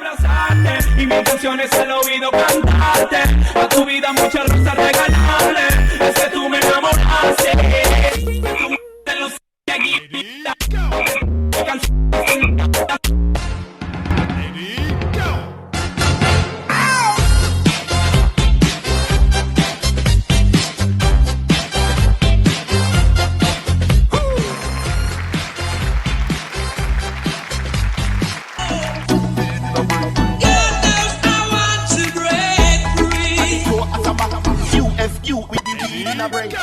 abrazarte y mi intención es al oído cantarte. A tu vida muchas rosas regalarle. Es que tú me enamoraste. De los with the weed in a break.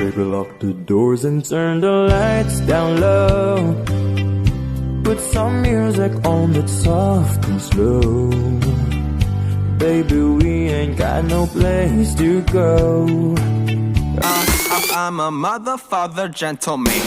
Baby, lock the doors and turn the lights down low. Put some music on that's soft and slow. Baby, we ain't got no place to go. I'm a mother, father, gentleman.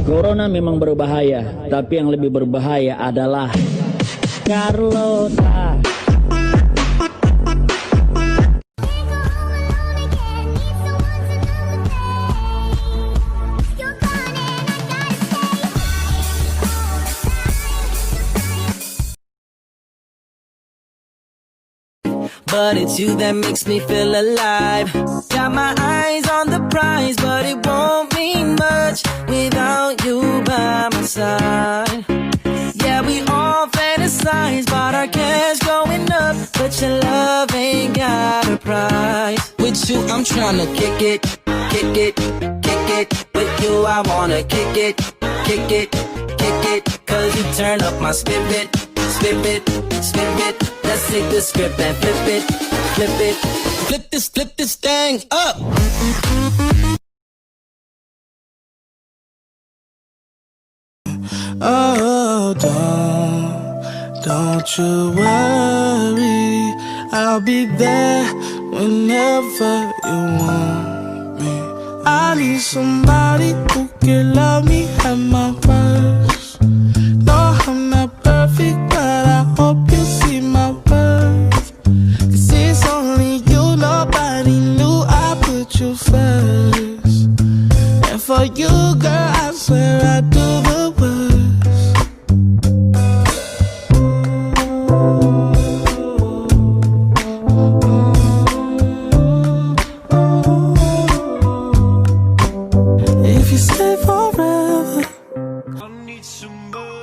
Corona memang berbahaya, tapi yang lebih berbahaya adalah Carlota. But it's you that makes me feel alive. Got my eyes on the prize, but it won't mean much without you by my side. Yeah, we all fantasize about our cash going up, but your love ain't got a price. With you, I'm tryna kick it, kick it, kick it. With you, I wanna kick it, kick it, kick it. Cause you turn up my spirit, spirit, spirit. Let's take the script and flip it, flip it. Flip this thing up. Oh, don't you worry, I'll be there whenever you want me. I need somebody who can love me at my worst. No, I'm not perfect, but I hope you see my worth. Cause it's only you, nobody knew I put you first. And for you, girl, I swear I do the worst. If you stay forever, I need somebody.